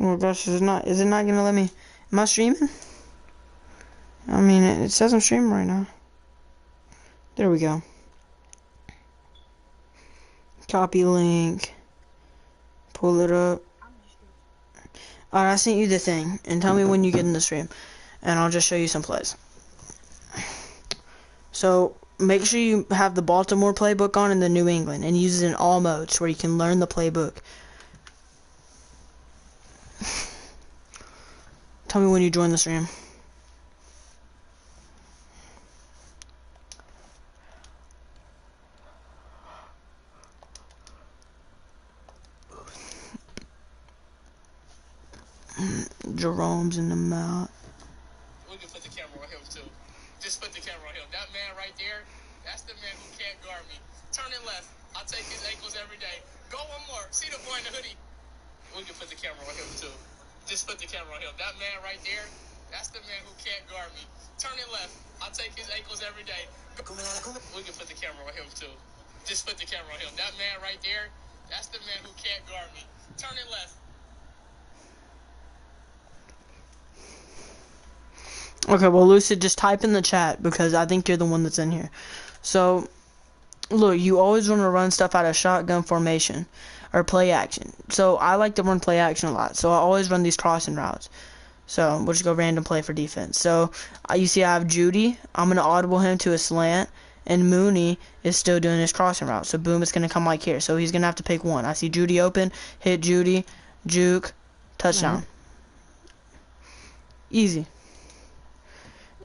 Oh gosh, is it not gonna let me? Am I streaming? I mean, it says I'm streaming right now. There we go. Copy link. Pull it up. Alright, I sent you the thing, and tell me when you get in the stream, and I'll just show you some plays. So, make sure you have the Baltimore playbook on and the New England, and use it in all modes where you can learn the playbook. Tell me when you join the stream. Jerome's in the mouth. We can put the camera on him too. Just put the camera on him. That man right there, that's the man who can't guard me. Turn it left. I'll take his ankles every day. Go one more. See the boy in the hoodie? We can put the camera on him too. Just put the camera on him. That man right there, that's the man who can't guard me. Turn it left. I'll take his ankles every day. We can put the camera on him too. Just put the camera on him. That man right there, that's the man who can't guard me. Turn it left. Okay, well, Lucid, just type in the chat because I think you're the one that's in here. So, look, you always want to run stuff out of shotgun formation or play action. So, I like to run play action a lot. So, I always run these crossing routes. So, we'll just go random play for defense. So, you see I have Judy. I'm going to audible him to a slant. And Mooney is still doing his crossing route. So, boom, it's going to come like here. So, he's going to have to pick one. I see Judy open. Hit Judy. Juke. Touchdown. Easy.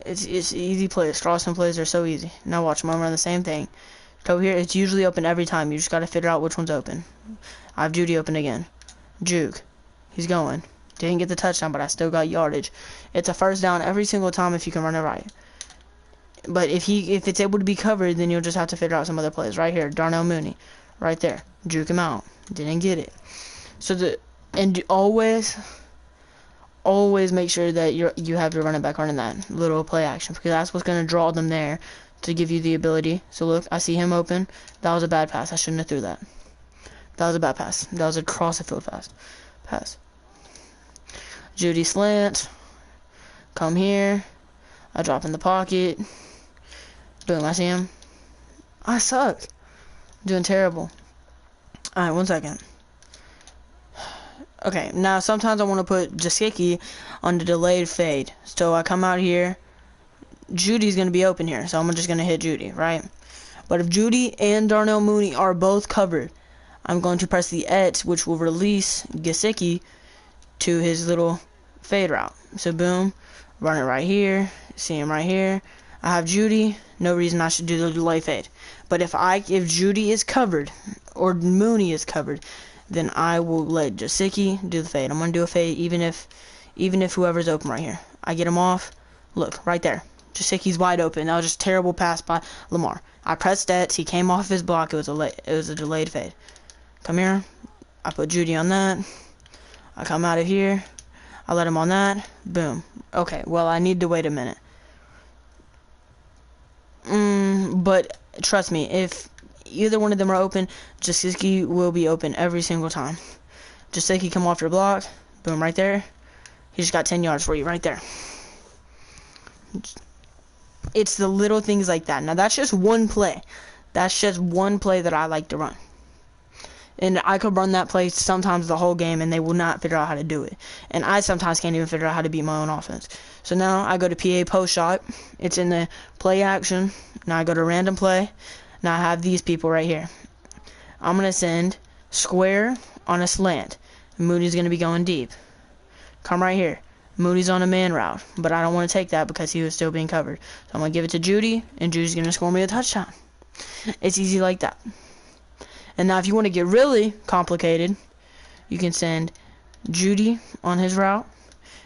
It's easy plays. Crossing plays are so easy. Now watch, I'm gonna run the same thing. Go here. It's usually open every time. You just gotta figure out which one's open. I have Judy open again. Juke. He's going. Didn't get the touchdown, but I still got yardage. It's a first down every single time if you can run it right. But if it's able to be covered, then you'll just have to figure out some other plays. Right here, Darnell Mooney. Right there. Juke him out. Didn't get it. So always make sure that you have your running back running that little play action because that's what's going to draw them there to give you the ability. So look, I see him open. That was a bad pass. I shouldn't have threw that. That was a bad pass. That was a cross the field pass. Judy slant. Come here. I drop in the pocket. Boom, I see him. I suck. I'm doing terrible. Alright, 1 second. Okay, now sometimes I want to put Jasicki on the delayed fade. So I come out here. Judy's going to be open here, so I'm just going to hit Judy, right? But if Judy and Darnell Mooney are both covered, I'm going to press the X, which will release Gesicki to his little fade route. So boom, run it right here. See him right here. I have Judy. No reason I should do the delay fade. But if Judy is covered or Mooney is covered, then I will let Gesicki do the fade. I'm going to do a fade even if whoever's open right here. I get him off. Look, right there. Gesicki's wide open. That was just a terrible pass by Lamar. I pressed X. He came off his block. It was a delayed fade. Come here. I put Judy on that. I come out of here. I let him on that. Boom. Okay, well, I need to wait a minute. But trust me, if either one of them are open, Gesicki will be open every single time. Gesicki come off your block. Boom, right there. He just got 10 yards for you right there. It's the little things like that. Now, that's just one play. That's just one play that I like to run. And I could run that play sometimes the whole game, and they will not figure out how to do it. And I sometimes can't even figure out how to beat my own offense. So now I go to PA post shot. It's in the play action. Now I go to random play. Now I have these people right here. I'm going to send square on a slant. Mooney's going to be going deep. Come right here. Mooney's on a man route, but I don't want to take that because he was still being covered. So I'm going to give it to Judy, and Judy's going to score me a touchdown. It's easy like that. And now if you want to get really complicated, you can send Judy on his route,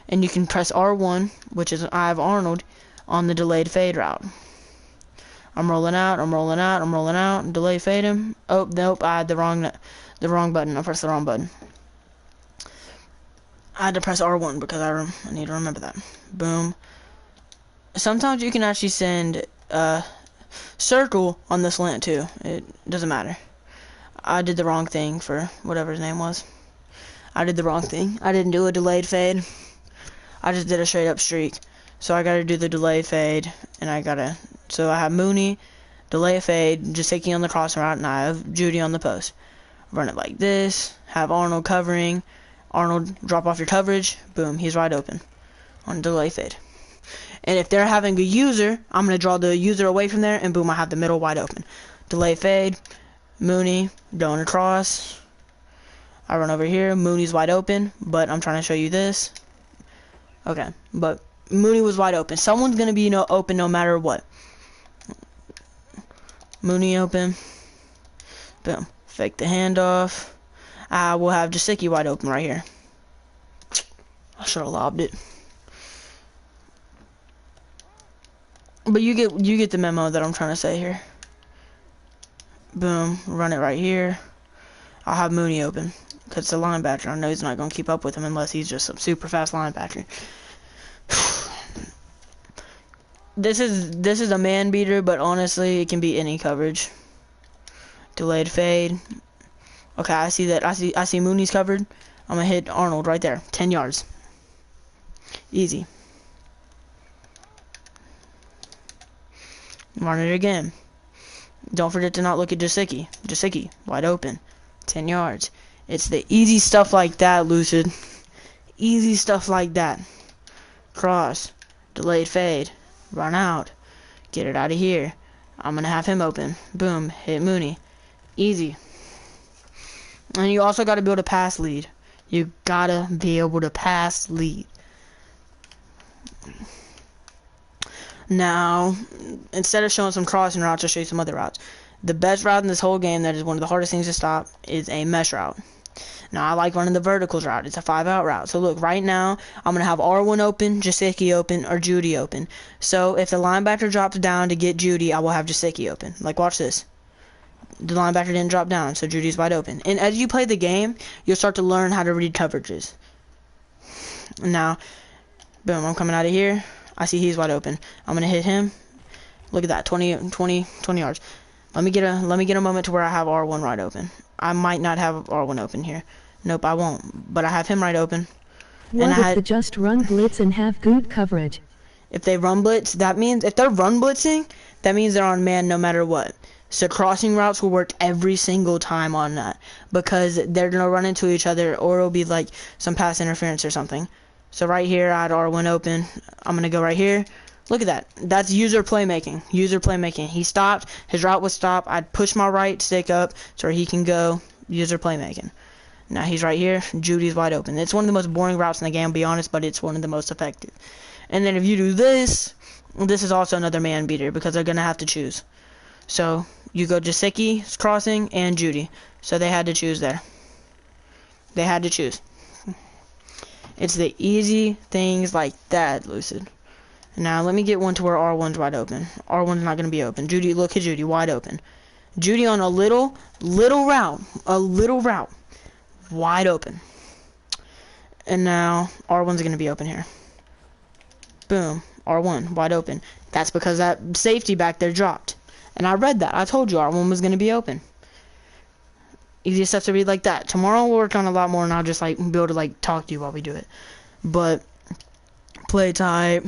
and you can press R1, which is I have Arnold, on the delayed fade route. I'm rolling out, delay fade him. Oh, nope, I had the wrong button. I pressed the wrong button. I had to press R1 because I need to remember that. Boom. Sometimes you can actually send circle on the slant too. It doesn't matter. I did the wrong thing for whatever his name was. I did the wrong thing. I didn't do a delayed fade. I just did a straight up streak. So I gotta do the delay fade, and so I have Mooney, delay fade, Gesicki on the crossing route, and I have Judy on the post. Run it like this, have Arnold covering, Arnold drop off your coverage, boom, he's wide open on delay fade. And if they're having a user, I'm gonna draw the user away from there, and boom, I have the middle wide open. Delay fade, Mooney, going across, I run over here, Mooney's wide open, but I'm trying to show you this. Okay, but Mooney was wide open. Someone's going to be open no matter what. Mooney open. Boom. Fake the handoff. We'll have Gesicki wide open right here. I should have lobbed it. But you get the memo that I'm trying to say here. Boom. Run it right here. I'll have Mooney open. Because it's a linebacker. I know he's not going to keep up with him unless he's just some super fast linebacker. This is a man beater, but honestly, it can be any coverage. Delayed fade. Okay, I see that. I see Mooney's covered. I'm gonna hit Arnold right there. 10 yards. Easy. Run it again. Don't forget to not look at Gesicki. Gesicki, wide open. 10 yards. It's the easy stuff like that, Lucid. Easy stuff like that. Cross. Delayed fade. Run out. Get it out of here. I'm gonna have him open. Boom. Hit Mooney. Easy. And you also gotta be able to pass lead. You gotta be able to pass lead. Now, instead of showing some crossing routes, I'll show you some other routes. The best route in this whole game, that is one of the hardest things to stop, is a mesh route. Now, I like running the verticals route. It's a 5-out route. So, look, right now, I'm going to have R1 open, Gesicki open, or Judy open. So, if the linebacker drops down to get Judy, I will have Gesicki open. Like, watch this. The linebacker didn't drop down, so Judy's wide open. And as you play the game, you'll start to learn how to read coverages. Now, boom, I'm coming out of here. I see he's wide open. I'm going to hit him. Look at that, 20 yards. Let me get a moment to where I have R1 right open. I might not have R1 open here. Nope, I won't. But I have him right open. What if they just run blitz and have good coverage? If they run blitz, that means, if they're run blitzing, that means they're on man no matter what. So crossing routes will work every single time on that. Because they're going to run into each other, or it'll be like some pass interference or something. So right here, I had R1 open. I'm going to go right here. Look at that. That's user playmaking. User playmaking. He stopped. His route was stopped. I'd push my right stick up so he can go. User playmaking. Now he's right here. Judy's wide open. It's one of the most boring routes in the game, to be honest, but it's one of the most effective. And then if you do this, this is also another man beater because they're going to have to choose. So you go Gesicki, crossing, and Judy. So they had to choose there. They had to choose. It's the easy things like that, Lucid. Now, let me get one to where R1's wide open. R1's not going to be open. Judy, look at Judy, wide open. Judy on a little route, wide open. And now, R1's going to be open here. Boom, R1, wide open. That's because that safety back there dropped. And I read that. I told you R1 was going to be open. Easy stuff to read like that. Tomorrow we'll work on a lot more, and I'll just, be able to, talk to you while we do it. But, play type.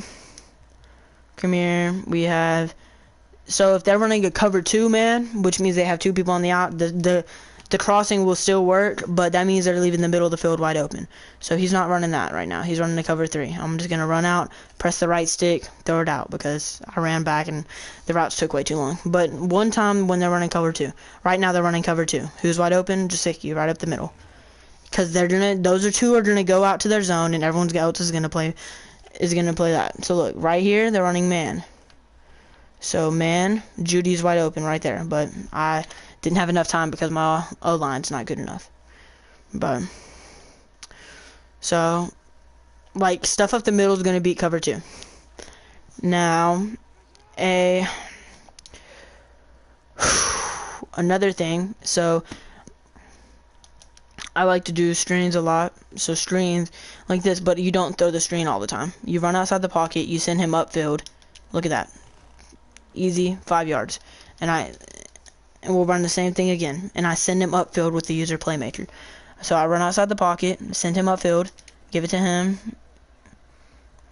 Come here, we have, so if they're running a cover 2 man, which means they have 2 people on the out, the crossing will still work, but that means they're leaving the middle of the field wide open. So he's not running that right now. He's running a cover 3. I'm just going to run out, press the right stick, throw it out, because I ran back and the routes took way too long. But one time when they're running cover 2, right now they're running cover 2. Who's wide open? Gesicki, right up the middle. Because those 2 are going to go out to their zone, and everyone else is going to play that. So look, right here, they're running man. So man, Judy's wide open right there. But I didn't have enough time because my O-line's not good enough. But, so, stuff up the middle is going to beat cover 2. Now, another thing, so I like to do screens a lot. So screens like this, but you don't throw the screen all the time. You run outside the pocket, you send him upfield. Look at that. Easy, 5 yards. And we'll run the same thing again. And I send him upfield with the user playmaker. So I run outside the pocket, send him upfield, give it to him.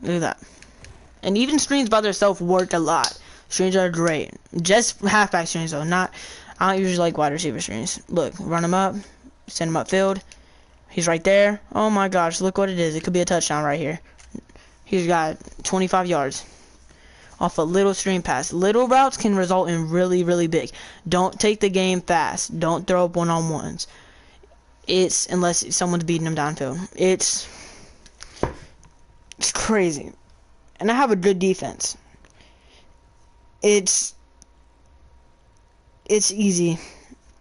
Look at that. And even screens by themselves work a lot. Screens are great. Just halfback screens though, not. I don't usually like wide receiver screens. Look, run him up, send him upfield. He's right there. Oh my gosh, look what it is. It could be a touchdown right here. He's got 25 yards off a little screen pass. Little routes can result in really, really big. Don't take the game fast. Don't throw up one-on-ones. It's unless someone's beating them downfield. It's crazy. And I have a good defense. It's easy.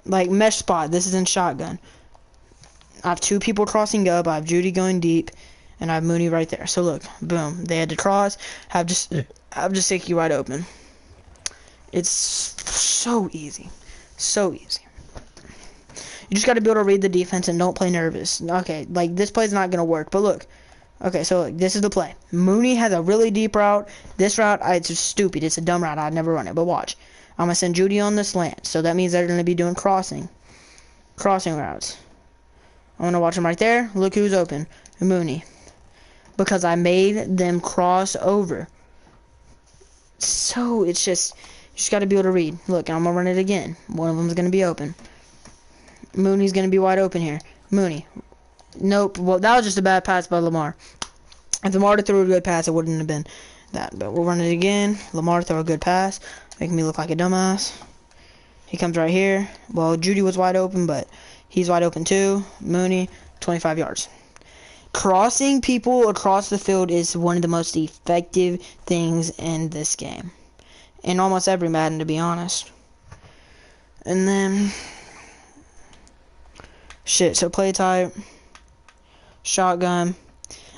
Like mesh spot. This is in shotgun. I have two people crossing up. I have Judy going deep, and I have Mooney right there. So look, boom. They had to cross. Have Jasicki wide open. It's so easy. So easy. You just got to be able to read the defense and don't play nervous. Okay, like this play's not gonna work. But look. Okay, so look, this is the play. Mooney has a really deep route. This route, it's just stupid. It's a dumb route. I'd never run it. But watch. I'm gonna send Judy on the slant. So that means they're gonna be doing crossing routes. I'm gonna watch him right there. Look who's open. Mooney. Because I made them cross over. So it's just, you just gotta be able to read. Look, I'm gonna run it again. One of them's gonna be open. Mooney's gonna be wide open here. Mooney. Nope. Well, that was just a bad pass by Lamar. If Lamar threw a good pass, it wouldn't have been that. But we'll run it again. Lamar throw a good pass, making me look like a dumbass. He comes right here. Well, Judy was wide open, but he's wide open too. Mooney, 25 yards. Crossing people across the field is one of the most effective things in this game. In almost every Madden, to be honest. And then, so play type, shotgun.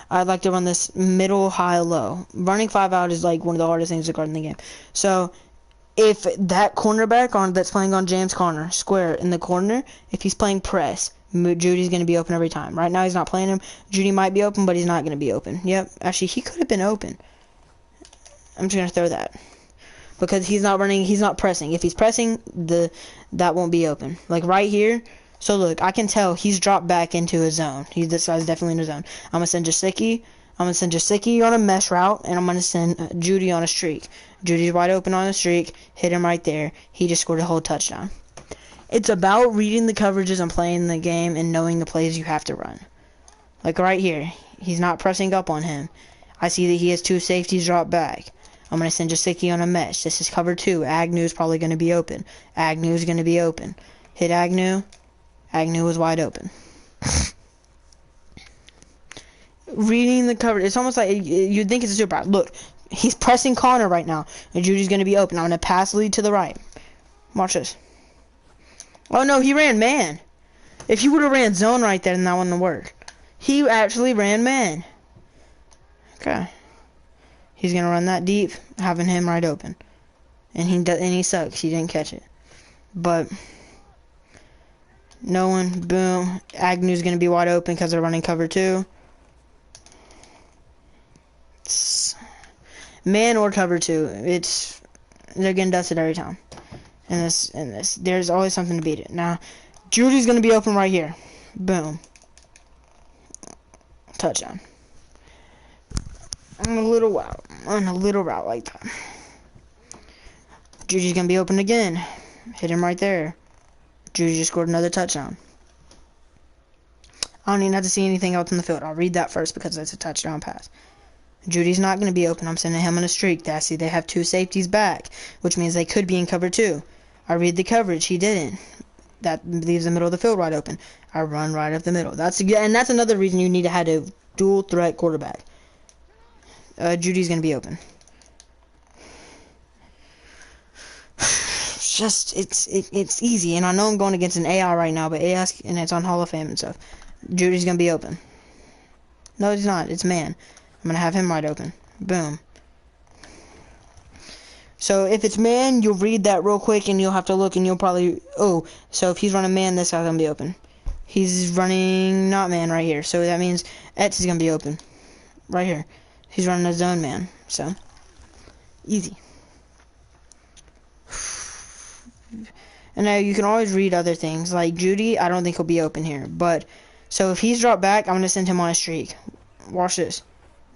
I'd like to run this middle, high, low. Running 5 out is like one of the hardest things to guard in the game. So, if that cornerback that's playing on James Conner, square in the corner, if he's playing press, Judy's going to be open every time. Right now he's not playing him. Judy might be open, but he's not going to be open. Yep, actually he could have been open. I'm just going to throw that. Because he's not running, he's not pressing. If he's pressing, that won't be open. Like right here. So look, I can tell he's dropped back into a zone. This guy's definitely in a zone. I'm going to send Jasicki. I'm going to send Jasicki on a mesh route, and I'm going to send Judy on a streak. Judy's wide open on a streak. Hit him right there. He just scored a whole touchdown. It's about reading the coverages and playing the game and knowing the plays you have to run. Like right here, he's not pressing up on him. I see that he has two safeties drop back. I'm going to send Jasicki on a mesh. This is cover 2. Agnew's probably going to be open. Agnew's going to be open. Hit Agnew. Agnew was wide open. Reading the coverage, it's almost like you'd think it's a super. Look, he's pressing Conner right now, and Judy's going to be open. I'm going to pass lead to the right. Watch this. Oh no, he ran man. If he would have ran zone right there, then that wouldn't have worked. He actually ran man. Okay. He's going to run that deep, having him right open. And he sucks. He didn't catch it. But no one, boom. Agnew's going to be wide open because they're running cover 2. Man or cover 2. They're getting dusted every time. And this. There's always something to beat it. Now, Judy's going to be open right here. Boom. Touchdown. On a little route like that. Judy's going to be open again. Hit him right there. Judy just scored another touchdown. I don't even have to see anything else in the field. I'll read that first because it's a touchdown pass. Judy's not going to be open. I'm sending him on a streak. I see they have two safeties back, which means they could be in cover 2. I read the coverage. He didn't. That leaves the middle of the field wide open. I run right up the middle. That's another reason you need to have a dual threat quarterback. Judy's going to be open. It's easy, and I know I'm going against an AI right now, but AI, and it's on Hall of Fame and stuff. Judy's going to be open. No, it's not. It's man. I'm going to have him right open. Boom. So if it's man, you'll read that real quick, and you'll have to look, and you'll probably... Oh, so if he's running man, this guy's going to be open. He's running not man right here, so that means Etz is going to be open. Right here. He's running a zone man, so... Easy. And now you can always read other things. Like Judy, I don't think he'll be open here. But So if he's dropped back, I'm going to send him on a streak. Watch this.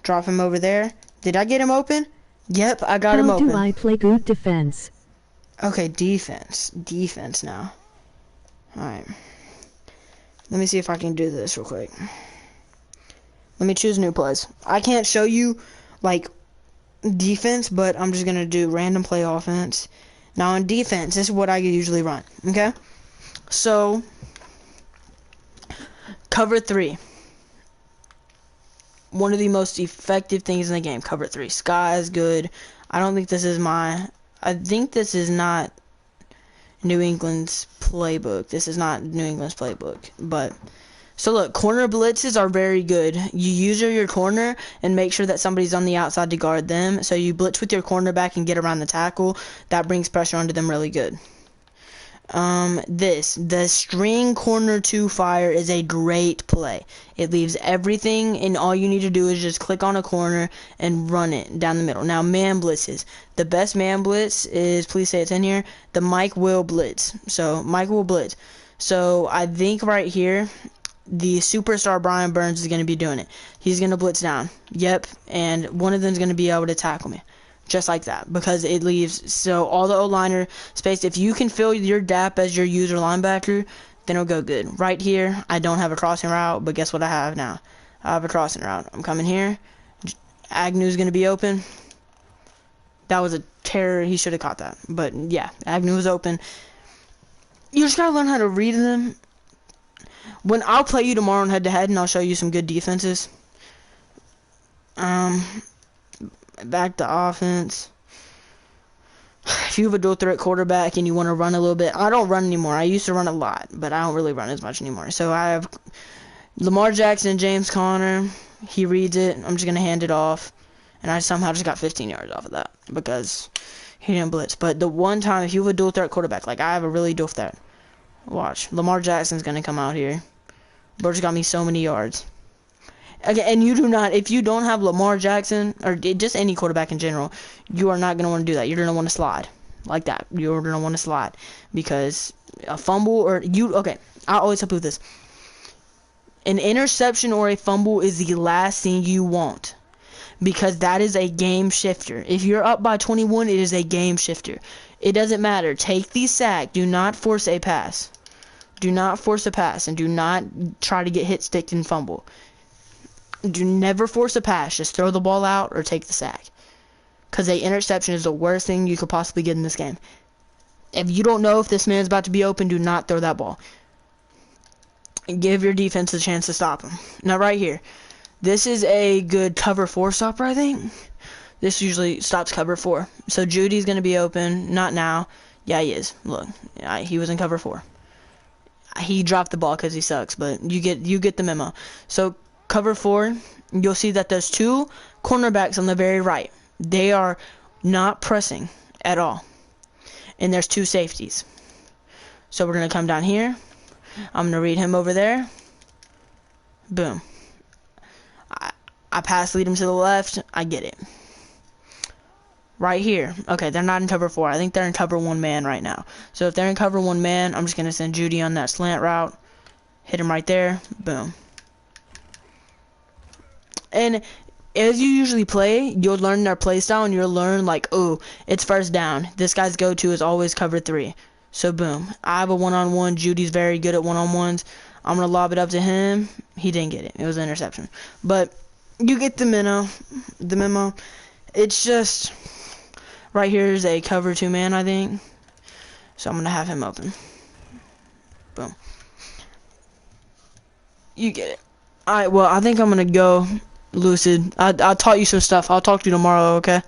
Drop him over there. Did I get him open? Yep, I got him How open. do I play good defense? Okay, defense. Defense now. Alright. Let me see if I can do this real quick. Let me choose new plays. I can't show you, like, defense, but I'm just going to do random play offense. Now, in defense, this is what I usually run, okay? So, cover 3. One of the most effective things in the game, cover 3. Sky is good. I don't think this is I think this is not New England's playbook. This is not New England's playbook, but... So look, corner blitzes are very good. You use your corner and make sure that somebody's on the outside to guard them. So you blitz with your cornerback and get around the tackle. That brings pressure onto them really good. The string corner to fire is a great play. It leaves everything, and all you need to do is just click on a corner and run it down the middle. Now, man blitzes. The best man blitz is, please say it's in here, the Mike Will blitz. So, Mike Will blitz. So, I think right here, the superstar Brian Burns is going to be doing it. He's going to blitz down. Yep, and one of them is going to be able to tackle me. Just like that, because it leaves, so all the O-liner space, if you can fill your DAP as your user linebacker, then it'll go good. Right here, I don't have a crossing route, but guess what I have now? I have a crossing route. I'm coming here. Agnew's going to be open. That was a terror. He should have caught that. But, yeah, Agnew was open. You just got to learn how to read them. When I'll play you tomorrow in head-to-head, and I'll show you some good defenses. Back to offense. If you have a dual threat quarterback and you want to run a little bit, I don't run anymore. I used to run a lot, but I don't really run as much anymore. So I have Lamar Jackson, James Conner. He reads it. I'm just going to hand it off. And I somehow just got 15 yards off of that because he didn't blitz. But the one time, if you have a dual threat quarterback, like I have a really dual threat. Watch. Lamar Jackson's going to come out here. Bro's got me so many yards. Okay, and you do not, if you don't have Lamar Jackson, or just any quarterback in general, you are not going to want to do that. You're going to want to slide. Like that. You're going to want to slide. Because a fumble, okay, I always help you with this. An interception or a fumble is the last thing you want. Because that is a game shifter. If you're up by 21, it is a game shifter. It doesn't matter. Take the sack. Do not force a pass. Do not force a pass, and do not try to get hit, sticked, and fumble. Do never force a pass. Just throw the ball out or take the sack. Because a interception is the worst thing you could possibly get in this game. If you don't know if this man's about to be open, do not throw that ball. Give your defense a chance to stop him. Now right here. This is a good cover 4 stopper, I think. This usually stops cover 4. So Judy's going to be open. Not now. Yeah, he is. Look. He was in cover 4. He dropped the ball because he sucks. But you get the memo. So cover 4, you'll see that there's 2 cornerbacks on the very right. They are not pressing at all. And there's 2 safeties. So we're going to come down here. I'm going to read him over there. Boom. I pass lead him to the left. I get it. Right here. Okay, they're not in cover 4. I think they're in cover 1 man right now. So if they're in cover 1 man, I'm just going to send Judy on that slant route. Hit him right there. Boom. And as you usually play, you'll learn their play style, and you'll learn, like, oh, it's first down. This guy's go-to is always cover 3. So, boom. I have a one-on-one. Judy's very good at one-on-ones. I'm going to lob it up to him. He didn't get it. It was an interception. But you get the memo. It's just, right here is a cover 2 man, I think. So, I'm going to have him open. Boom. You get it. Alright, well, I think I'm going to go... Lucid, I taught you some stuff. I'll talk to you tomorrow, okay?